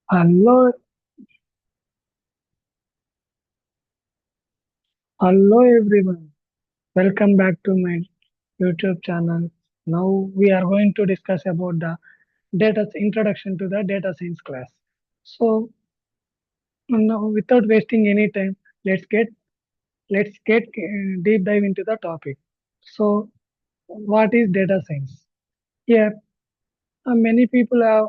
Hello, hello everyone. Welcome back to my YouTube channel. Now we are going to discuss about the data introduction to the data science class. So now, without wasting any time, let's get deep dive into the topic. So, what is data science? Here, many people have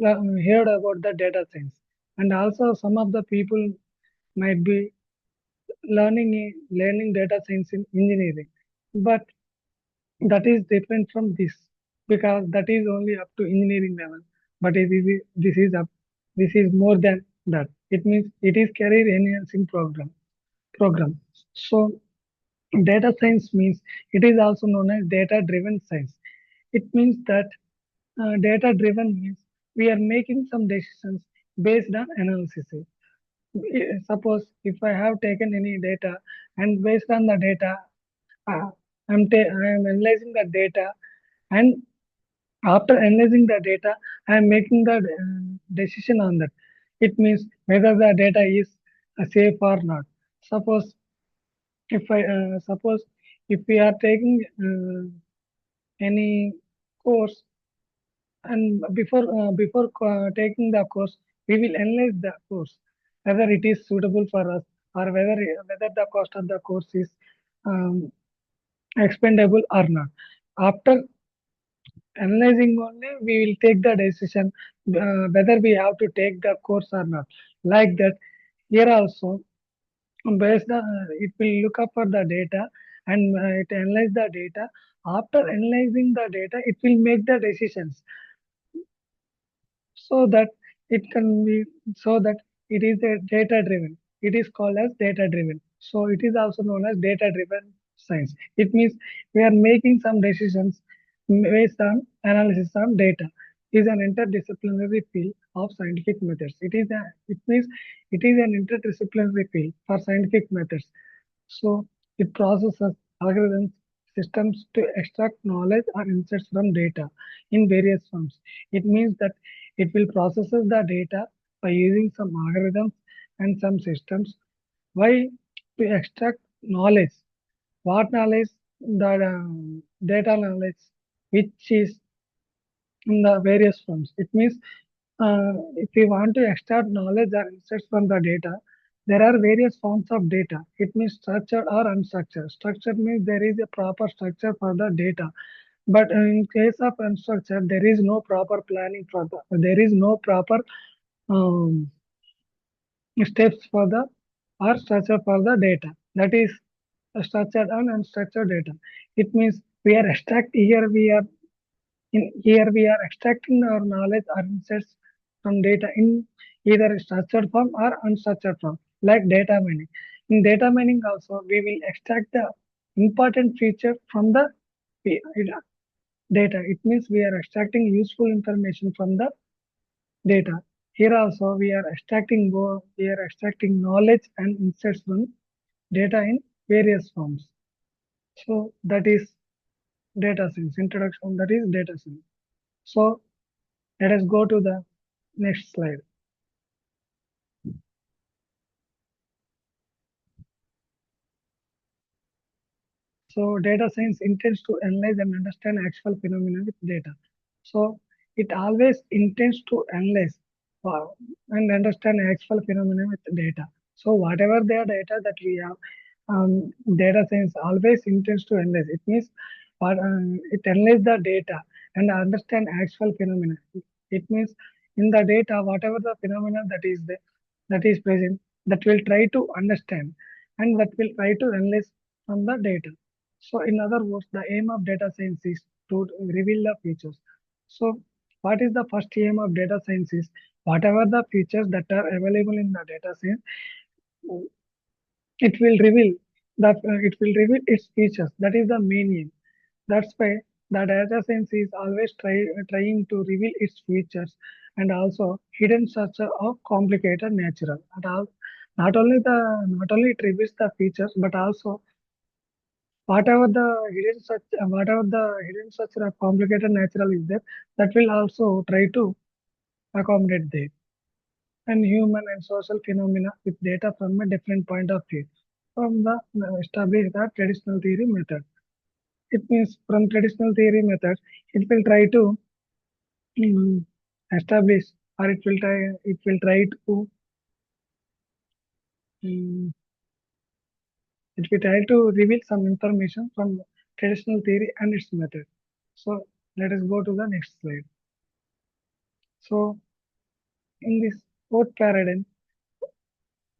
heard about the data science, and also some of the people might be learning data science in engineering, but that is different from this because that is only up to engineering level, but this is more than that. It means it is career enhancing program. So data science means it is also known as data driven science. It means that data driven means we are making some decisions based on analysis. Suppose if I have taken any data, and based on the data, uh, I am analyzing the data, and after analyzing the data, I am making the decision on that. It means whether the data is safe or not. Suppose suppose if we are taking any course, and before taking the course, we will analyze the course whether it is suitable for us, or whether the cost of the course is um, expendable or not. After analyzing only, we will take the decision whether we have to take the course or not. Like that, here also, based on it will look up for the data, and it analyze the data. After analyzing the data, it will make the decisions, so that it can be so that it is a data driven. It is called as data driven, so it is also known as data driven science. It means we are making some decisions based on analysis of data. It is an interdisciplinary field of scientific methods. It means it is an interdisciplinary field for scientific methods. So it processes algorithms, systems to extract knowledge or insights from data in various forms. It means that it will process the data by using some algorithms and some systems. Why? To extract knowledge. What knowledge? The data knowledge, which is in the various forms. It means if we want to extract knowledge or insights from the data, there are various forms of data. It means structured or unstructured. Structured means there is a proper structure for the data. But in case of unstructured, there is no proper planning for there is no proper um, steps for the or structure for the data. That is structured and unstructured data. It means we are extract here we are in here we are extracting our knowledge or insights from data in either structured form or unstructured form, like data mining. In data mining also, we will extract the important feature from the data. It means we are extracting useful information from the data. Here also we are extracting knowledge and insights from data in various forms. So that is data science. Introduction, that is data science. So let us go to the next slide. So data science intends to analyze and understand actual phenomena with data. So it always intends to analyze and understand actual phenomena with data. So whatever the data that we have, data science always intends to analyze. It means it analyzes the data and understand actual phenomena. It means in the data, whatever the phenomena that is present, that will try to understand, and that will try to analyze from the data. So in other words, the aim of data science is to reveal the features. So what is the first aim of data science is whatever the features that are available in the data science, it will reveal it will reveal its features. That is the main aim. That's why the data science is always trying to reveal its features, and also hidden structure of complicated natural. Not only it reveals the features, but also whatever the hidden structure of complicated natural is there, that will also try to accommodate there. and human and social phenomena with data from a different point of view. From the establish the traditional theory method. It means from traditional theory method, it will try to mm, establish or it will try to mm, it will try to reveal some information from traditional theory and its method. So let us go to the next slide. So in this fourth paradigm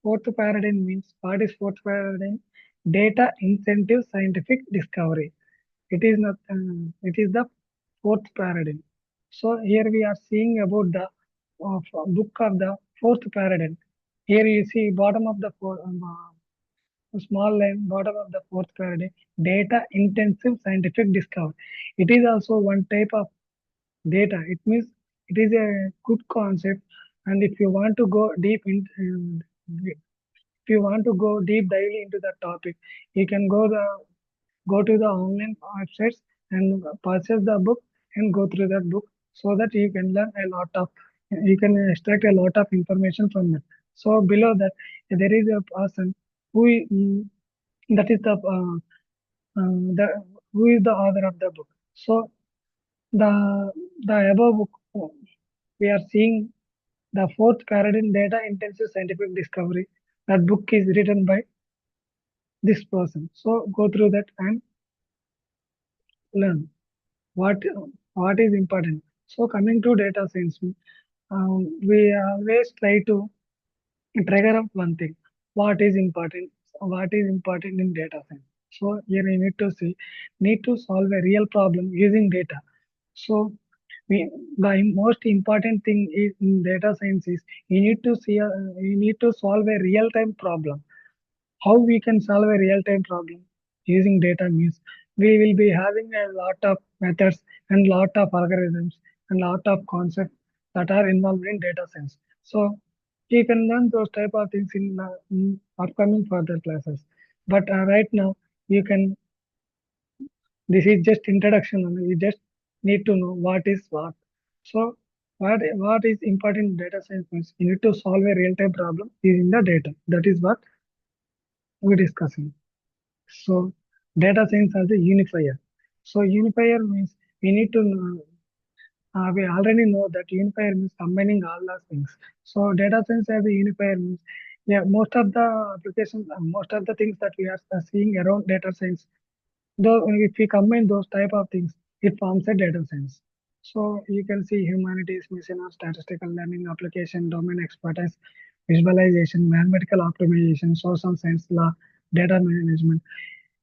means what is fourth paradigm? Data incentive scientific discovery. It is not. It is the fourth paradigm. So here we are seeing about the book of the fourth paradigm. Here you see bottom of the small line bottom of the fourth paradigm. Data intensive scientific discovery. It is also one type of data. It means it is a good concept, and if you want to go deep in, if you want to go deep dively into the topic, you can go to the online websites and purchase the book and go through that book so that you can learn a lot of you can extract a lot of information from it. So below that there is a person who that is the who is the author of the book. So the the above book we are seeing the fourth paradigm data intensive scientific discovery. That book is written by this person. So go through that and learn what what is important. So coming to data science, we always try to trigger up one thing. What is important? What is important in data science? So here we need to solve a real problem using data. So the most important thing is in data science is you need to solve a real time problem. How we can solve a real-time problem using data means we will be having a lot of methods and lot of algorithms and lot of concepts that are involved in data science. So you can learn those type of things in upcoming further classes. But right now you can. This is just introduction. Only. You just need to know what is what. So what is important in data science means you need to solve a real-time problem using the data. That is what we're discussing. So data science as a unifier. So unifier means we need to know, we already know that unifier means combining all those things. So data science as a unifier means yeah, most of the applications, most of the things that we are seeing around data science, though if we combine those type of things, it forms a data science. So you can see humanities, machine or statistical learning, application, domain expertise, visualization, mathematical optimization, social science, law, data management.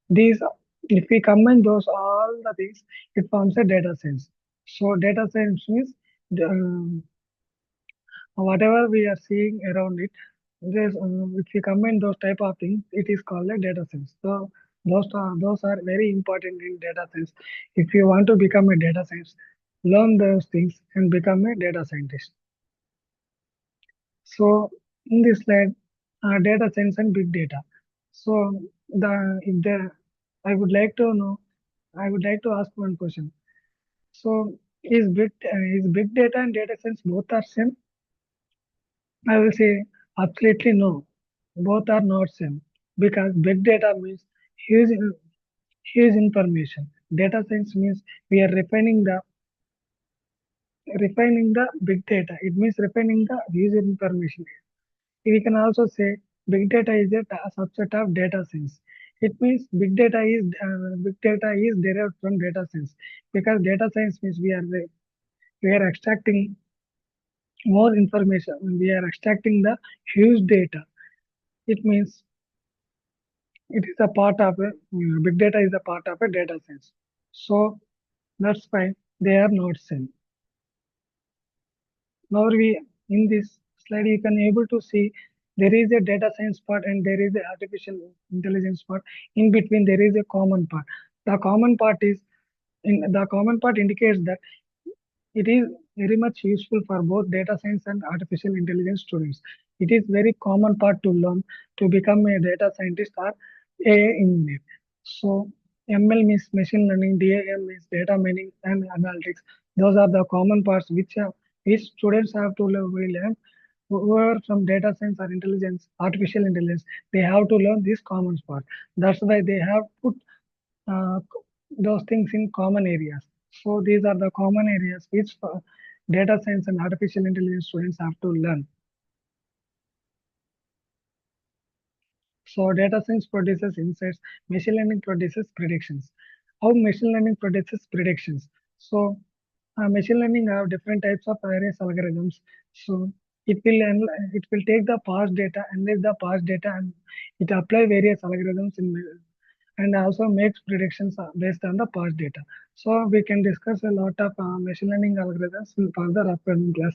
These, if we combine those all the things, it forms a data science. So data science means whatever we are seeing around it. If we combine those type of things, it is called a data science. So those are very important in data science. If you want to become a data science, learn those things and become a data scientist. So in this slide, data science and big data. So if there, I would like to know, I would like to ask one question. So is big data and data science both are same? I will say absolutely no. Both are not same because big data means huge huge information. Data science means we are refining the big data. It means refining the huge information. We can also say big data is a subset of data science. It means big data is derived from data science because data science means we are extracting more information. We are extracting the huge data. It means it is a part of a big data is a part of a data science. So that's why they are not same. Now we in this slide you can able to see there is a data science part and there is a artificial intelligence part. In between there is a common part. The common part is the common part indicates that it is very much useful for both data science and artificial intelligence students. It is very common part to learn to become a data scientist or AI engineer. So ML means machine learning, DAM means data mining and analytics. Those are the common parts which students have to learn whoever from data science or intelligence, artificial intelligence, they have to learn this common spot. That's why they have put those things in common areas. So these are the common areas which data science and artificial intelligence students have to learn. So data science produces insights, machine learning produces predictions. How machine learning produces predictions? So machine learning have different types of various algorithms. So it will take the past data, analyze the past data, and it apply various algorithms and also makes predictions based on the past data. So we can discuss a lot of machine learning algorithms in further upcoming class.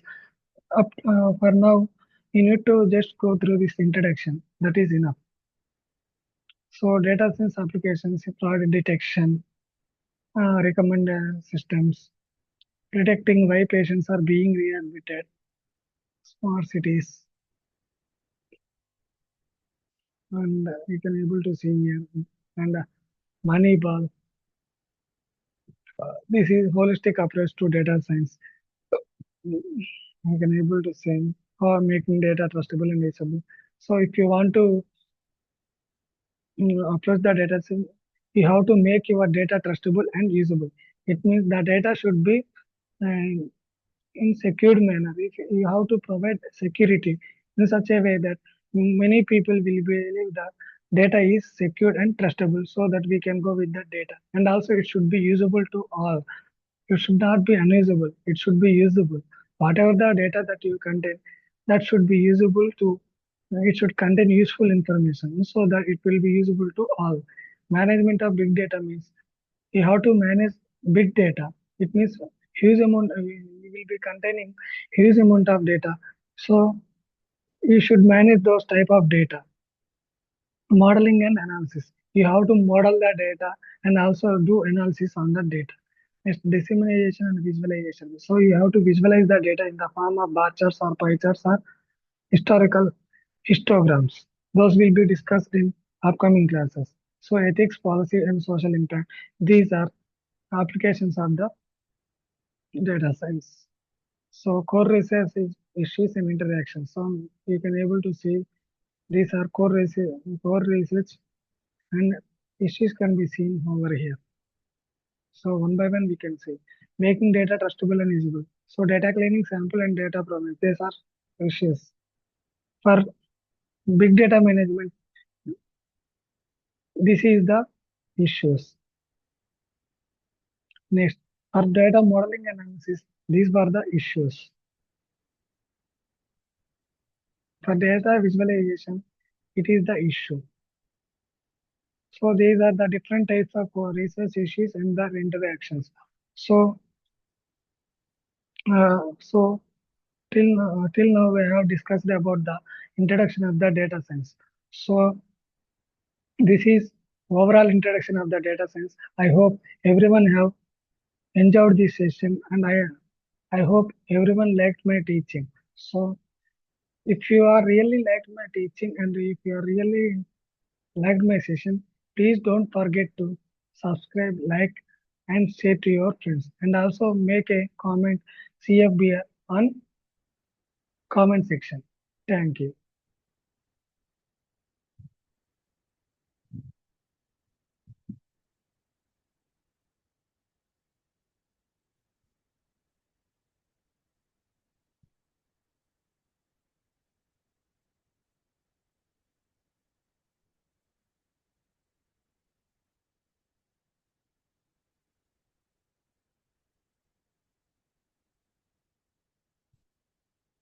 For now, you need to just go through this introduction. That is enough. So data science applications, fraud detection, recommend systems, predicting why patients are being readmitted, smart cities, and you can able to see here, and Moneyball. This is holistic approach to data science. You can able to say or making data trustable and usable. So if you want to approach the data science, you have to make your data trustable and usable. It means the data should be uh, in secured manner. If you have to provide security in such a way that many people will believe that data is secured and trustable so that we can go with that data. And also it should be usable to all. It should not be unusable. It should be usable. Whatever the data that you contain, that should be usable to, it should contain useful information so that it will be usable to all. Management of big data means you have to manage big data. It means huge amount, you will be containing huge amount of data. So you should manage those type of data. Modeling and analysis. You have to model the data and also do analysis on the data. Next, dissemination and visualization. So you have to visualize the data in the form of bar charts or pie charts or historical histograms. Those will be discussed in upcoming classes. So ethics, policy, and social impact. These are applications of the data science. So core research is issues and interactions. So you can able to see these are core research and issues can be seen over here. So one by one we can see making data trustable and usable. So data cleaning, sample and data provenance. These are issues. For big data management, this is the issues. Next, for data modeling analysis, these were the issues. For data visualization, it is the issue. So these are the different types of research issues and their interactions. So, so till now we have discussed about the introduction of the data science. So this is overall introduction of the data science. I hope everyone have enjoyed this session, and I hope everyone liked my teaching. So if you are really liked my teaching and if you are really liked my session, please don't forget to subscribe, like, and share to your friends. And also make a comment CFB on comment section. Thank you.